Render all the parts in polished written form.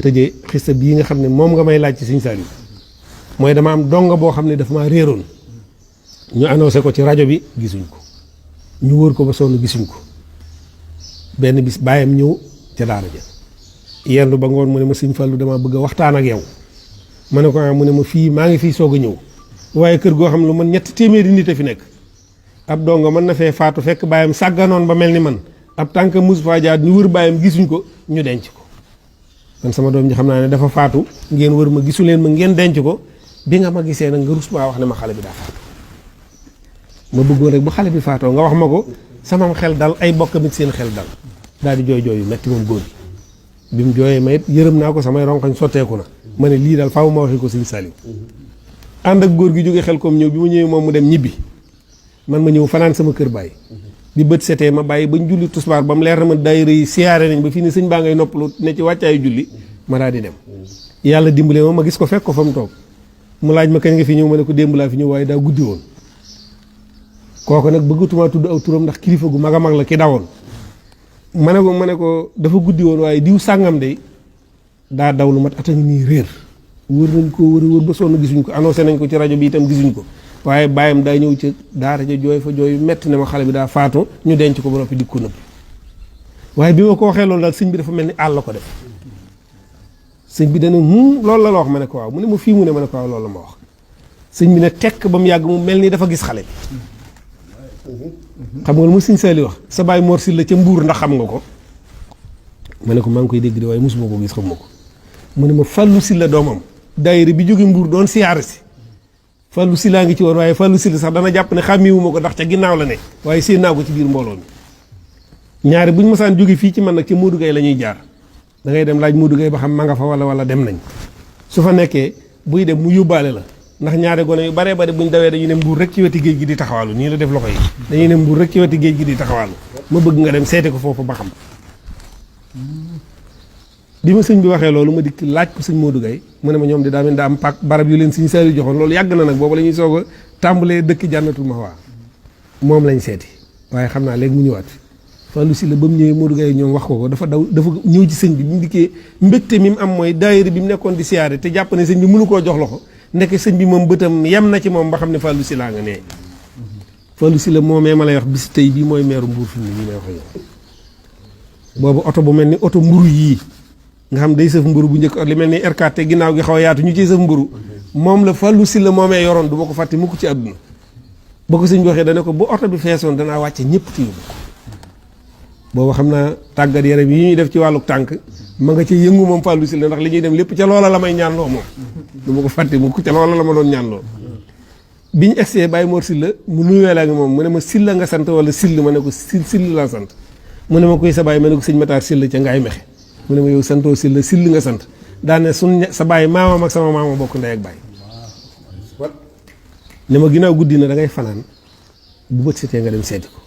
tëjee xista bii nga xam ne moom nga may laaj ci Sëñ Saliou mooy dama am donga boo xam ne dafa maa réeroon ñu annoncé ko ci rajo bi gisuñ ko ñu wër ko ba sonn gisuñ ko benn bis bàyyam ñëw ca daara ja yendu ba ngoon mu ne ma Sëñ Fallu dama bëgg a waxtaan ak yow ma ne ko mu ne ma fii maa ngi fii soog a ñëw waaye kër goo xam ne lu man 3 téeméeri nit a fi nekk ab donga mën na fee faatu fekk bàyyam sàgganoon ba mel ni man ab tànk mus faa jaar ñu wër bàyyam gisuñ ko ñu denc ko man sama doom ji xam naa ne dafa faatu ngeen wër ma gisu leen ma ngeen denc ko bi nga ma gisee nag nga rus maa wax ne ma xale bi daa faatu ma bëggoon rek bu xale bi faatoo nga wax ma ko sama xel dal ay bokkam it seen xel dal daal di jooy jooy yu metti moom góor bi mu jooyee ma it yërëm naa ko samay ronkañ sotteeku na ma ne lii daal faaw ma waxee ko Sëñ Saliou ànd ak góor gi jóge xel comme ñëw bi ma ñëwee moom mu dem ñibbi man ma ñëw fanaan sama kër bàyyi bi bët setee ma bàyyi bañ julli tusbaar ba mu leer na ma daayira yi siyaare nañ ba fii ni sëñ baa ngay noppalu ne ci wàccaayu julli ma daal di dem yàlla dimbale ma gis ko fekk ko fa mu toog mu laaj ma kañ nga fi ñëw ma ne ko démb laa fi ñëw waaye daa guddi woon kooku nag bëggatumaa tudd aw turam ndax kilifa gu mag a mag la ki dawoon ma ne ko dafa guddi woon waaye diw sàngam de daa daw lu mat at a ngi nii réer wër nañ ko wër ba sonn gisuñ ko annoncé nañ ko ci rajo bi itam gisuñ ko waaye bàyyam daa ñëw ci daara ja jooy fa jooy metti ne ma xale bi daa faatu ñu denc ko ba noppi di ko nëbb waaye bi ma ko waxee loolu daal sëñ bi dafa mel ni àll ko def sëñ bi dana loolu la wax ma ne ko waaw mu ne ma fii mu ne ma ne ko waaw loolu la ma wax sëñ bi ne tekk ba mu yàgg mu mel ni dafa gis xale bi xam nga lu ma Sëñ Saliou wax sa baay Mor Sylla ca Mbuur ndax xam nga ko ma ne ko maa ngi koy dégg de waaye mosuma ko gis xam ma ko mu ne ma Fallou Sylla doomam daayira bi jóge Mbuur doon siyaare si Fallou Sylla ngi ci woon waaye Fallou Sylla sax dana jàpp ne xàmmiwuma ko ndax ca ginnaaw la ne waaye séen naa ko ci biir mbooloo mi ñaari buñ masaan jóge fii ci man nag ca Modou Gueye la ñuy jaar da ngay dem laaj Modou Gueye ba xam ma nga fa wala dem nañ su fa nekkee buy dem mu yóbbaale la ndax ñaari gone yu baree bari buñ dawee dañuy ne Mbuur rek ci weti géej gi di taxawaalu nii la def loxo yi dañuy ne Mbuur rek ci weti géej gi di taxawaalu ma bëgg nga dem seete ko foofu ba xam bi ma sëñ bi waxee loolu ma dikk laaj ko sëñ Modou Gueye mu ne ma ñoom di daa mel daa am pak barab yu leen Sëñ Saliou joxoon loolu yàgg na nag boobu la ñuy soog a tàmbalee dëkk Jannatul Mahwa moom lañ seeti waaye xam naa léegi mu ñëwaat Fallou Sylla ba mu ñëwee Modou Gueye ñoom wax ko dafa ñëw ci sëñ bi mu dikkee mbégte mi mu am mooy daayira bi mu nekkoon di siyaare te jàpp ne sëñ bi mënu koo jox loxo ndeke sëñ bi moom bëtam yem na ci moom ba xam ne Fallou Sylla nga nee Fallou Sylla moomee ma lay wax bis tey bii mooy meeru Mbuur fi mu ne nii may wax yow boobu oto bu mel ni oto mburu yii nga xam day sëf mburu bu njëkk li mel ni R4 te ginnaaw gi xaw a yaatu ñu ciy sëf mburu moom la Fallou Sylla moomee yoroon du ma ko fàtte mukk ci àdduna ba ko sëñ bi waxee dana ko bu oto bi feesoon danaa wàcce ñëpp ci yóbbu boobu xam naa tàggat yaram yi ñuy def ci wàllu tànk ma nga ca yëngu moom Fallou Sylla ndax li ñuy dem lépp ca loola la may ñaanloo moom du ma ko fàtte mukk ca loola la ma doon ñaanloo biñu egsee Baye Mor Sylla mu nuyoo la ak moom mu ne ma Sylla nga sant wala Syll ma ne ko Syll laa sant mu ne ma koy sa baay ma ne ko sëñ Matar Sylla ca Ngaay Mexe mu ne ma yow santoo Sylla Syll nga sant daane suñ sa baay maamam ak sama maama bokk ndey ak baay ne ma ginnaaw guddi na da ngay fanaan bu bët setee nga dem seeti ko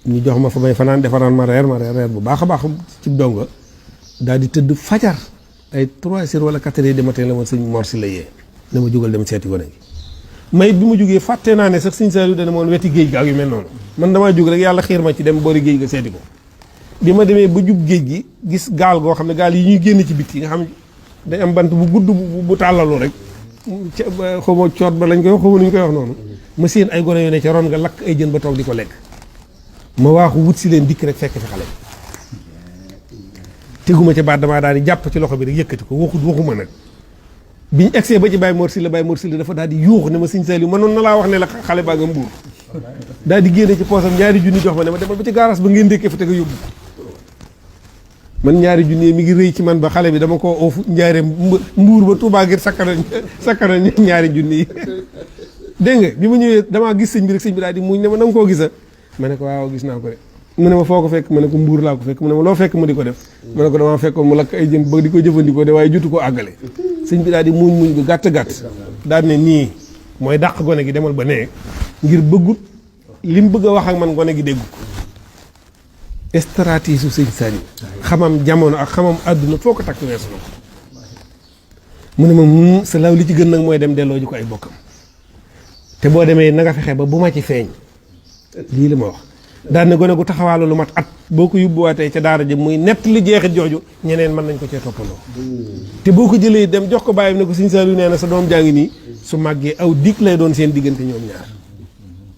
ñu jox ma fa may fanaan defaraan ma reer bu baax a baax ci donga daal di tëdd fajar ay 3 heures wala 4 heures du matin la ma sëñ Mor Sylla yee ne ma jógal dem seeti gone gi may bi ma jógee fàtte naa ne sax Sëñ Saliou dana moon weti géej ga ak yu mel noonu man damaa jóg rek yàlla xiir ma ci dem boori géej ga seeti ko bi ma demee ba jub géej gi gis gaal goo xam ne gaal yi ñuy génn ci bitti nga xam day am bant bu gudd bu tàllalu rek xaw ma coot ba lañ koy wax xaw ma nu ñu koy wax noonu ma séen ay gone yu ne ca ron nga lakk ay jën ba toog di ko lekk ma waaxu wut si leen dikk rek fekk fi xale bi teguma ca baat damaa daal di jàpp ci loxo bi rek yëkkati ko waxuma nag biñu egsee ba ci Baye Mor Sylla dafa daal di yuuxu ne ma Sëñ Saliou mënoon na laa wax ne la xale baa nga Mbuur daal di génne ci poosam 2 junni jox ma ne ma demal ba ci gaaraas ba ngeen ndékkee fa te nga yóbbu man 2 junni mi ngi rëy ci man ba xale bi dama ko oofu njaaree Mbuur ba Touba ngir sakkana 2 junni yi dégg nga bi ma ñëwee damaa gis sëñ bi rek sëñ bi daal di muñ ne ma na nga koo gisa ma ne ko waaw gis naa ko de mu ne ma foo ko fekk ma ne ko Mbuur laa ko fekk mu ne ma loo fekk mu di ko def ma ne ko damaa fekkoon mu lakk ay jën ba di ko jëfandikoo de waaye jutu ko àggale sëñ bi daal di muñ gu gàtt daal ne nii mooy dàq gone gi demal ba nee ngir bëggut li mu bëgg a wax ak man gone gi dégg ko stratégie su Sëñ Saliou xamam jamono ak xamam àdduna foo ko takk weesu na ko mu ne ma sa law li ci gën nag mooy dem delloo ji ko ay bokkam te boo demee na nga fexe ba bu ma ci feeñ lii la ma wax daan na gone gu taxawaalu lu mat at boo ko yóbbuwaatee ca daara ji muy nett li jeexit jooju ñeneen mën nañ ko cee toppandoo te boo ko jëlee dem jox ko bàyyam ne ko Sëñ Saaliw nee na sa doom jaa ngi nii su màggee aw dig lay doon seen diggante ñoom ñaar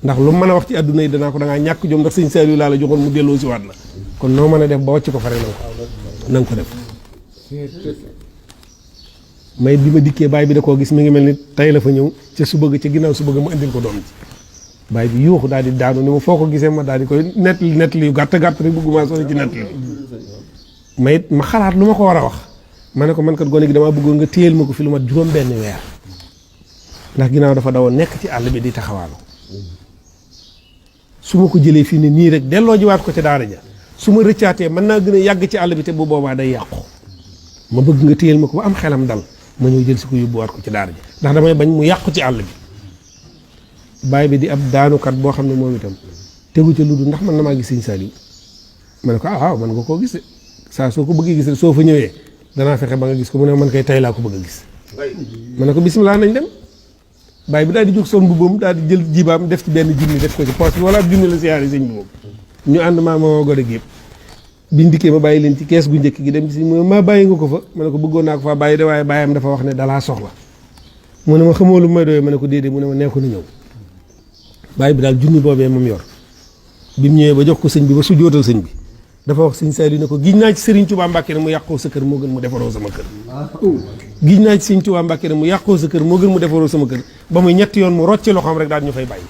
ndax lu mën a wax ci àdduna yi danaa ko da ngaa ñàkk jom ndax Sëñ Saaliw laa la joxoon mu delloo si waat la kon noo mën a def ba wàcc ko fa rek na nga ko def may bi ma dikkee baay bi da koo gis mi ngi mel ni tey la fa ñëw ca su bëgg ca ginnaaw su bëgg mu indil ko doom ji baay bi yuuxu daal di daanu ni ma foo ko gisee ma daal di koy nettali yu gàtt gàtt rek bëgguma soo ci nettali ma xalaat lu ma ko war a wax ma ne ko man kat gone gi damaa bëggoon nga téyel ma ko fi lu mat juróom benn weer ndax ginnaaw dafa dawoon nekk ci àll bi di taxawaalu su ma ko jëlee fii ne nii rek delloo jiwaat ko ca daara ja su ma rëccaatee mën naa gën a yàgg ci àll bi te bu boobaa day yàqu ma bëgg nga téyel ma ko ba am xelam dal ma ñëw jël si ko yóbbuwaat ko ci daara ji ndax damay bañ mu yàqu ci àll bi baay bi di ab daanukat boo xam ne moom itam tegu ca lu dul ndax man na maa gis Sëñ Saaliw ma ne ko waaw man nga koo gis de saa soo ko bëggee gis rek soo fa ñëwee danaa fexe ba nga gis ko mu ne man kay tey laa ko bëgg a gis ma ne ko bisimilah nañ dem baay bi daal di jóg sol mbubbam daal di jël jibaam def ci benn junni def ko ci poche bi wala ab junni la siyaare sëñ bi moom ñu ànd maa ma gone gi yëpp biñ dikkee ma bàyyi leen ci kees gu njëkk gi dem ci mu maa bàyyi nga ko fa ma ne ko bëggoon naa ko faa bàyyi de waaye bàyyam dafa wax ne dalaa soxla mu ne ma xamoo lu may doyee ma ne ko déedéet mu ne ma nee ko na ñëw bàyyi bi daal junni boobee moom yor bi mu ñëwee ba jox ko sëñ bi ba su jootal sëñ bi dafa wax Sëñ Saaliw ne ko giñ naa ci Sëriñ Tuubaa Mbàkke ne mu yàqoo sa kër moo gën mu defaroo sama kër giñ naa ci Sëriñ Tuubaa Mbàkke ne mu yàqoo sa kër moo gën mu defaroo sama kër ba muy ñetti yoon mu rocci loxoom rek daal ñu fay bàyyi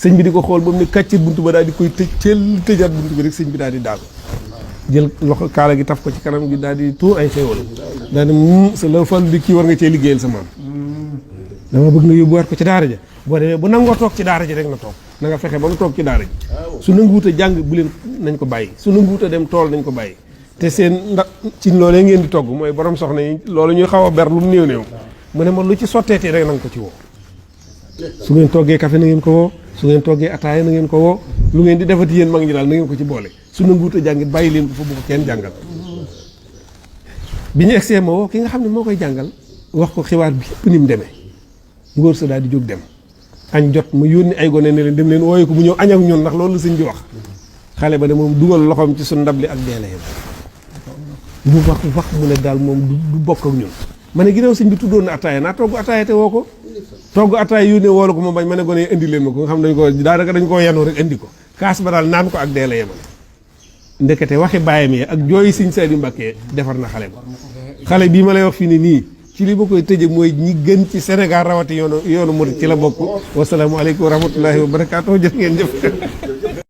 sëñ bi di ko xool ba mu ne kàccit buntu ba daal di koy tëjaat buntu bi rek sëñ bi daal di daal jël loxo kaala gi taf ko ci kanam gi daal di tuur ay xéewal daal di sa la fal di kii war nga cee liggéeyal sa maam dama bëgg nga yóbbuwaat ko ci daara ja boo demee bu nangoo toog ci daara ji rek na toog na nga fexe ba mu toog ci daara ji su nanguwut a jàng bu leen nañ ko bàyyi su nanguwut a dem tool nañ ko bàyyi te seen ndax ci loolee ngeen di togg mooy borom soxna yi loolu ñuy xaw a ber lu mu néew néew mu ne ma lu ci sotteetee rek na nga ko ci woo su ngeen toggee café na ngeen ko woo su ngeen toggee ataaya na ngeen ko woo lu ngeen di defati yéen mag ñi daal na ngeen ko ci boole su nanguwut a jàngit bàyyi leen ko fa bu ko kenn jàngal bi ñu egsee ma woo ki nga xam ne moo koy jàngal wax ko xibaar bi yëpp ni mu demee ngóor sa daal di jóg dem añ jot ma yónni ay gone ne leen dem leen wooye ko mu ñëw añ ak ñun ndax loolu la sëñ bi wax xale ba de moom dugal loxoom ci suñ ndab li ak deele yam mu wax mu ne daal moom du bokk ak ñun ma ne ginnaaw sëñ bi tuddoon na ataaya naa togg ataaya te woo ko togg ataaya yónnee woolu ko ma bañ ma ne gone indi leen ma ko nga xam dañ ko daanaka dañ koo yanoo rek indi ko kaas ba daal naan ko ak deele yamale ndekete waxi bàyyam yi ak jooyi Sëñ Saaliw Mbàkke defar na xale ba xale bii ma lay wax fii ne nii ci li ma koy tëje mooy ñi gën ci Sénégal rawati yoonu murit ci la bokk wasalaamu aleykum wa rahmatullahi wa barakaatu jëf ngeen jëf